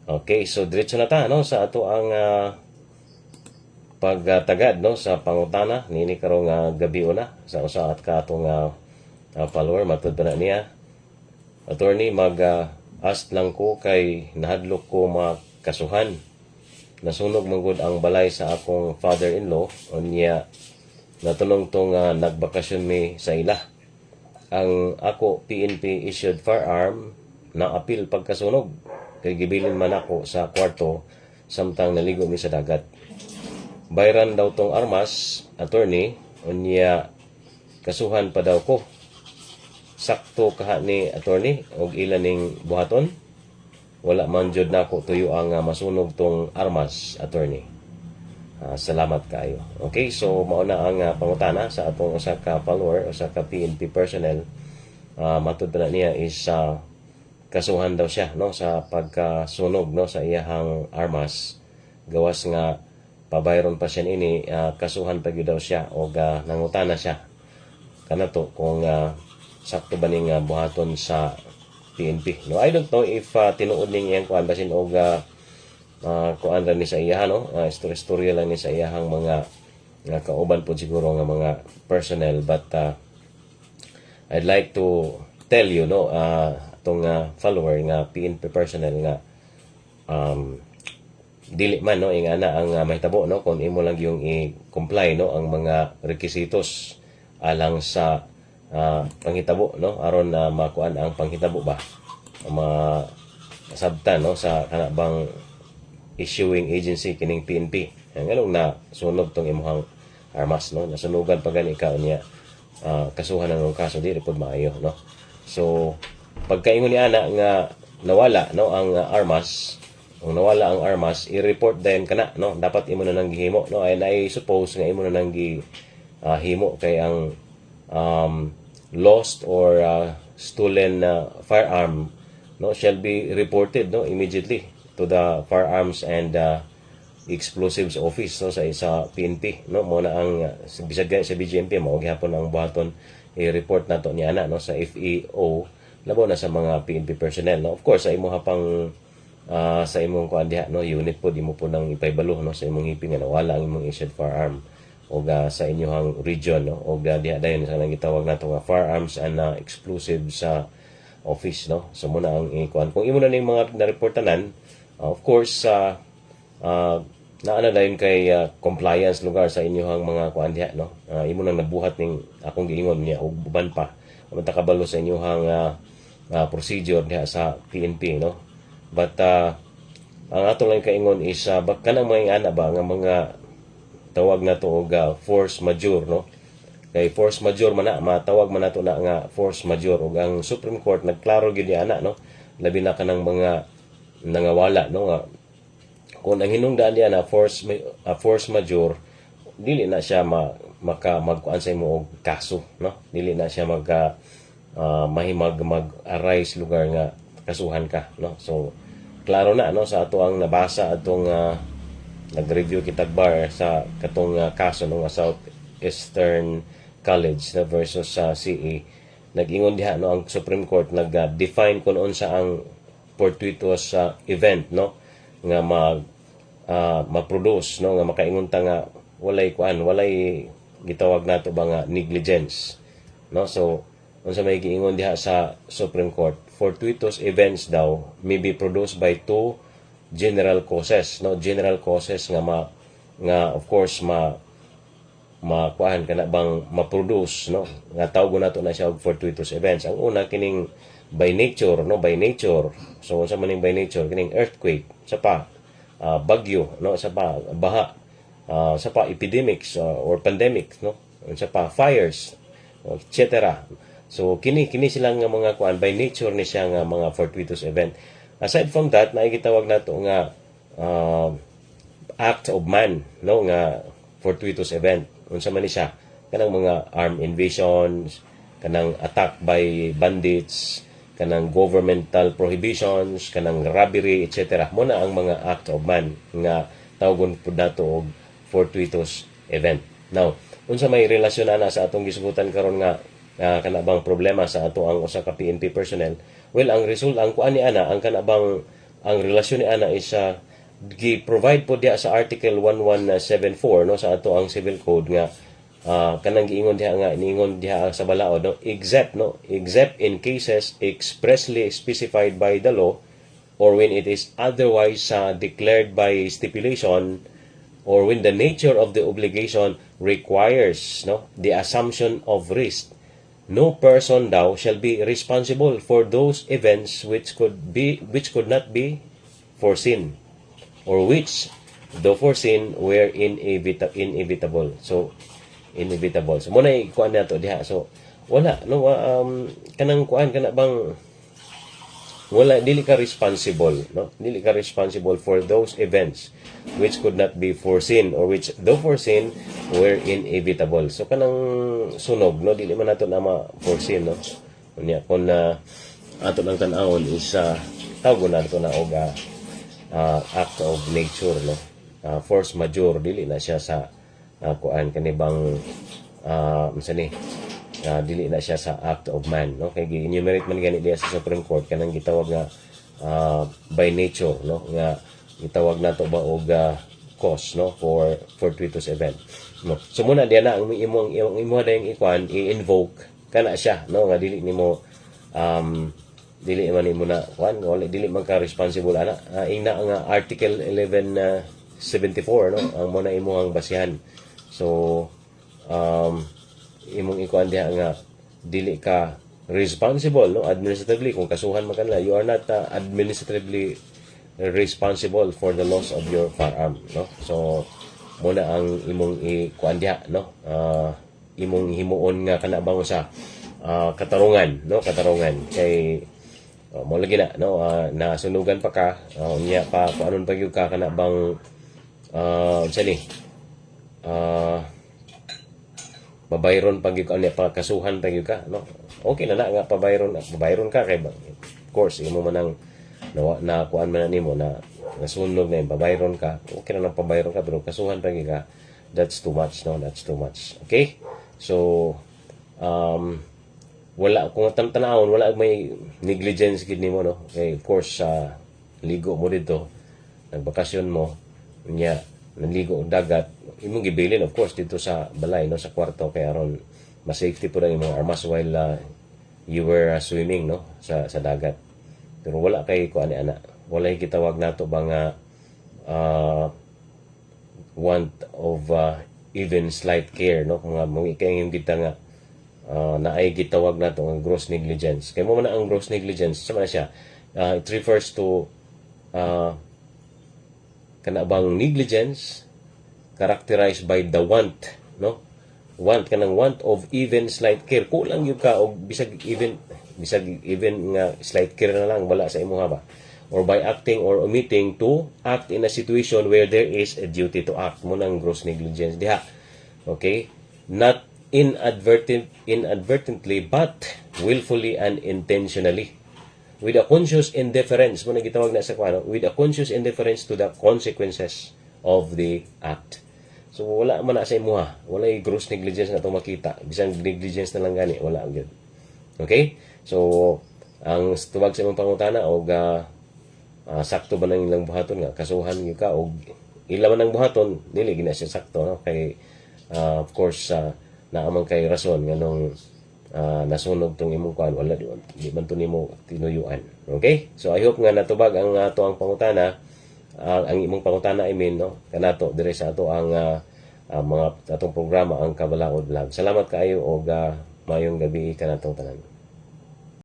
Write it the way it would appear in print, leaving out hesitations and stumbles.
Okay, so diretso na ta no sa ato ang pagtagad no sa pangutana nini karong gabi una sa usa at ka atong follower matud pa na niya. Attorney, ask lang ko kay nahadlok ko makasuhan. Nasunog manggod ang balay sa akong father-in-law unya natunong tong nagbakasyon mi sa ila. Ang ako PNP issued firearm na apil pagkasunog kay gibilin man ako sa kwarto samtang naligo mi sa dagat. Bayran daw tong armas, attorney, unya kasuhan pa daw ko. Sakto kaha ni attorney og ilan ning buhaton. Wala man jud nako tuyo ang masunog tong armas, attorney. Salamat kayo. Okay, so mao na ang pangutana sa atong usa ka follower, usa ka PNP personnel. Matud na niya is kasuhan daw siya no sa pagkasunog no sa iyahang armas. Gawas nga pabayron pa siya ini, kasuhan pa gyud daw siya og nangutana siya kanato kung sakto ba ning buhaton sa PNP. No, I don't know if tinuod ning iyang kuan basin og kuan ra ni sa iya no, istorya lang ni sa iyahang mga kauban po siguro nga mga personnel, but I'd like to tell you no, atong follower nga PNP personnel nga dili man no ingana ang mahitabo no kung imo lang yung i-comply no ang mga requisitos alang sa panghitabo no aron na makuan ang panghitabo ba sabtan no sa kanabang issuing agency kining PNP nganong na sunog tong imong armas no nasunugan pa gani ka niya kasuhan ng kaso dili pud maayo no. So pagkaingon ni ana nga nawala no ang armas, kung nawala ang armas i-report din kana no, dapat imo na nang gihimo no, and I suppose nga imo na nang himo kay ang lost or stolen firearm no shall be reported no immediately to the firearms and explosives office no sa PNP no mo na ang bisag sa BGMP mao gyapon ang buhaton i-report nato ni ana no sa FEO labo na sa mga PNP personnel no. Of course sa imo hapang sa imong kuan diha no unit po di mo po nang ipaybalo no sa imong hiping nga nawala ang imong issued firearm o sa inyong region no o diha dayon sa nang gitawag nato nga firearms and explosives sa office no. So muna ang ikuan kung imo na ning mga nareportanan of course naana dayon kay compliance lugar sa inyong mga kuan diha no. Imo nang nabuhat ning akong giingon niya og uban pa amanta kabalo sa inyong procedure diha sa PNP no. But ang ato lang kaingon is kanang mga ana ba nga mga tawag na to og force majeure no. Kay force majeure man na matawag man nato na nga force majeure ug ang Supreme Court nagklaro gyud ana no, labi na kanang mga nangawala no nga kung ang hinungdan niya na force majeure dili na siya magkuan sa imo og kaso no, dili na siya mag-arise lugar nga kasuhan ka no. So klaro na no sa ato ang nabasa atong nag-review kitag bar sa katong kaso no nga Southeastern College na versus sa CE. Nag-ingon diha no ang Supreme Court nag-define kung unsa ang fortuitous event no nga ma-produce no nga makaingon ta nga walay gitawag nato ba nga negligence no. So unsa may giingon diha sa Supreme Court, fortuitous events daw may be produced by two general causes no, general causes nga of course kuan kana bang ma-produce no nga tawag nato na siya og fortuitous events. Ang una kining by nature no, by nature. So unsa man ning by nature kining earthquake, sa pa bagyo no, sa pa baha, sa pa epidemics or pandemics no, sa pa fires etc. So kini silang nga mga kuan by nature ni siya nga mga fortuitous event. Aside from that na gitawag nato nga act of man no nga fortuitous event. Unsa man ni siya kanang mga armed invasions, kanang attack by bandits, kanang governmental prohibitions, kanang robbery etc. Mo na ang mga act of man nga tawgon pud nato og fortuitous event. Now unsa may relasyon ana sa atong gisugutan karon nga kanabang problema sa ato ang usa ka PNP personnel? Well, ang result ang kuan ni ana ang kanabang ang relasyon ni ana is gi-provide po diha sa Article 1174 no sa ato ang Civil Code nga kanang giingon diha nga niingon diha sa balaod no except in cases expressly specified by the law or when it is otherwise declared by stipulation or when the nature of the obligation requires the assumption of risk, no person daw shall be responsible for those events which could not be foreseen or which though foreseen were inevitable. So muna ikuan nato diha. So wala kanang kuan kana bang wala dili ka responsible dili ka responsible for those events which could not be foreseen or which though foreseen were inevitable. So kanang sunog dili man nato na ma-foreseen unya kun ato lang tan-awon is tawgon nato na og act of nature force majeure dili na siya sa kuan kanibang dili na siya sa act of man kay gi-enumerate man gani diya sa Supreme Court kanang gitawag nga by nature nga gitawag nato ba og cause for fortuitous event so muna diya na ang imong dayong ikuan i-invoke kana siya nga dili nimo dili man nimo na kuan wala dili man ka responsible ana ina nga Article 1174 ang muna imong basihan. So imong ikuan diha nga dili ka responsible administratively kung kasuhan man kanila, you are not administratively responsible for the loss of your firearm so muna ang imong ikuan diha imong himuon nga kana bang sa katarungan kay mo lagi na nasunugan pa ka unya pa kuanon pa gyud ka kana bang unsa ni babayron pag yung kasuhan pag yung ka okay na nga pabayron ka kay of course imo man ang kuan man nimo na nasunog na yung babayron ka okay na pabayron ka pero kasuhan pag yung ka that's too much okay so wala kung tanawon wala may negligence gid nimo okay of course ligo mo dito nagbakasyon mo unya naligo og dagat imong gibilin of course dito sa balay sa kwarto kay aron mas safety po lang imong armas while you were swimming sa dagat pero wala kay kuan ana wala gitawag nato ba nga want of even slight care kung mo kay yung kita nga naay gitawag nato ang gross negligence kay mo man ang gross negligence sa siya it refers to kana bang negligence characterized by the want kanang want of even slight care kulang gyud ka og bisag even nga slight care na lang wala sa imong ba or by acting or omitting to act in a situation where there is a duty to act mo nang gross negligence diha okay not inadvertently but willfully and intentionally with a conscious indifference mo gitawag na sa kuno with a conscious indifference to the consequences of the act. So wala man na sa imuha, wala gross negligence na to makita, bisan negligence na lang gani wala gyud. Okay? So ang tubag sa imong pangutana og sakto ba nang ilang buhaton nga kasuhan gyud ka og ila man ang buhaton dili gina siya sakto kay of course naamang kay rason nganong nasunog tong imong kuan wala di man to nimo tinuyuan. Okay? So I hope nga natubag ang ato ang pangutana ang imong pangutana kanato dire sa ato ang mga atong programa ang Kabalaod Vlog. Salamat kaayo og mayong gabi kanatong tanan.